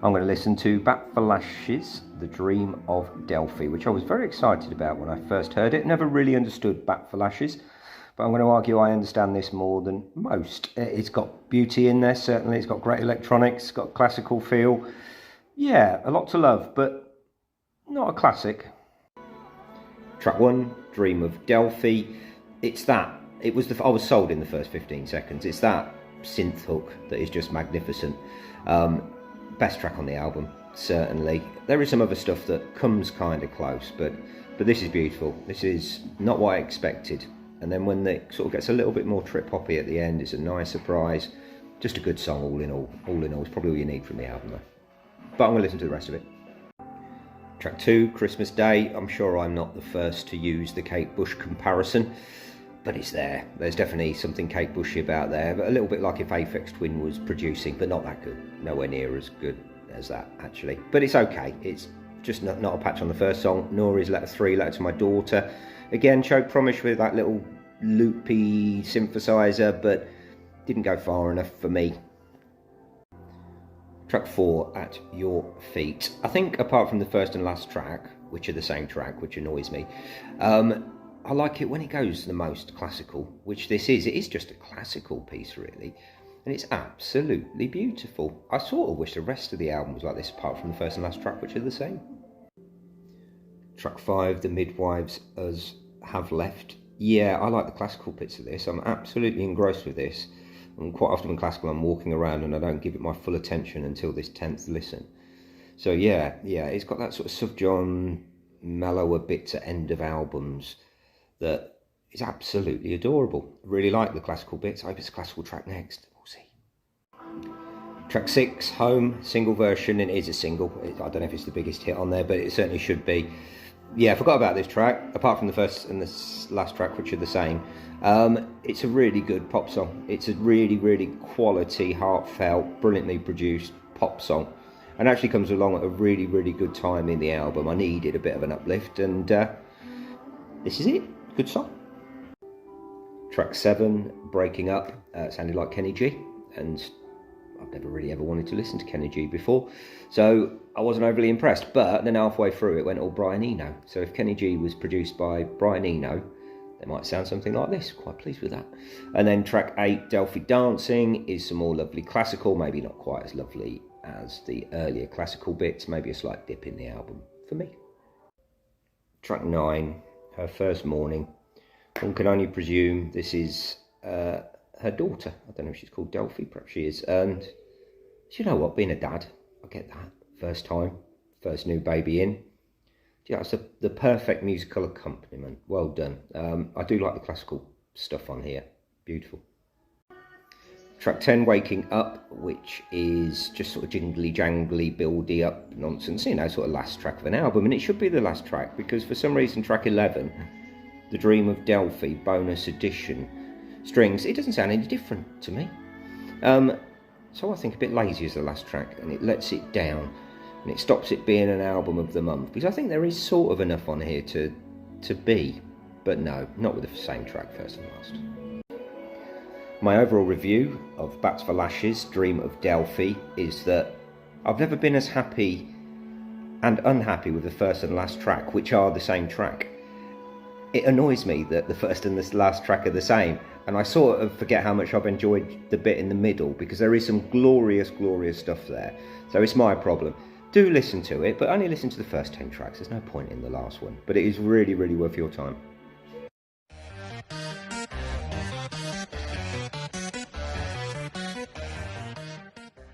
I'm going to listen to Bat for Lashes, The Dream of Delphi, which I was very excited about when I first heard it. Never really understood Bat for Lashes, but I'm going to argue I understand this more than most. It's got beauty in there, certainly. It's got great electronics, it's got classical feel. Yeah, a lot to love, but not a classic. Track 1, Dream of Delphi. It's that. I was sold in the first 15 seconds. It's that synth hook that is just magnificent. Best track on the album, certainly. There is some other stuff that comes kind of close, but this is beautiful. This is not what I expected. And then when it sort of gets a little bit more trip-hoppy at the end, it's a nice surprise. Just a good song all in all. All in all, it's probably all you need from the album though. But I'm going to listen to the rest of it. Track 2, Christmas Day. I'm sure I'm not the first to use the Kate Bush comparison, but it's there. There's definitely something Kate Bushy about there, but a little bit like if Aphex Twin was producing, but not that good. Nowhere near as good as that, actually. But it's okay. It's just not a patch on the first song, nor is Letter 3, Letter to My Daughter. Again, showed promise with that little loopy synthesizer, but didn't go far enough for me. Track 4, At Your Feet. I think apart from the first and last track, which are the same track, which annoys me, I like it when it goes the most classical, which this is. It is just a classical piece, really, and it's absolutely beautiful. I sort of wish the rest of the album was like this, apart from the first and last track, which are the same. Track 5, The Midwives Us Have Left. Yeah, I like the classical bits of this. I'm absolutely engrossed with this. And quite often in classical, I'm walking around and I don't give it my full attention until this 10th listen. So yeah, it's got that sort of subgenre, mellower bits at end of albums that is absolutely adorable. I really like the classical bits. I hope it's a classical track next. We'll see. Track 6, Home, single version, and it is a single. I don't know if it's the biggest hit on there, but it certainly should be. Yeah, I forgot about this track, apart from the first and the last track, which are the same. It's a really good pop song. It's a really, really quality, heartfelt, brilliantly produced pop song. And actually comes along at a really, really good time in the album. I needed a bit of an uplift, and this is it. Good song. Track 7, Breaking Up. Sounded like Kenny G, and I've never really ever wanted to listen to Kenny G before, so I wasn't overly impressed. But then halfway through it went all Brian Eno. So if Kenny G was produced by Brian Eno, they might sound something like this. Quite pleased with that. And then track 8, Delphi Dancing, is some more lovely classical, maybe not quite as lovely as the earlier classical bits, maybe a slight dip in the album for me. Track 9, Her First Morning. One can only presume this is her daughter. I don't know if she's called Delphi, perhaps she is. And you know what, being a dad, I get that. First time, first new baby in. Yeah, it's the perfect musical accompaniment. Well done. I do like the classical stuff on here. Beautiful. Track 10, Waking Up, which is just sort of jingly jangly, buildy up nonsense, you know, sort of last track of an album. And it should be the last track, because for some reason track 11, The Dream of Delphi, bonus edition, strings, it doesn't sound any different to me. So I think a bit lazy is the last track, and it lets it down, and it stops it being an album of the month, because I think there is sort of enough on here to be, but no, not with the same track, first and last. My overall review of Bats for Lashes, Dream of Delphi, is that I've never been as happy and unhappy with the first and last track, which are the same track. It annoys me that the first and the last track are the same, and I sort of forget how much I've enjoyed the bit in the middle, because there is some glorious, glorious stuff there. So it's my problem. Do listen to it, but only listen to the first 10 tracks. There's no point in the last one. But it is really, really worth your time.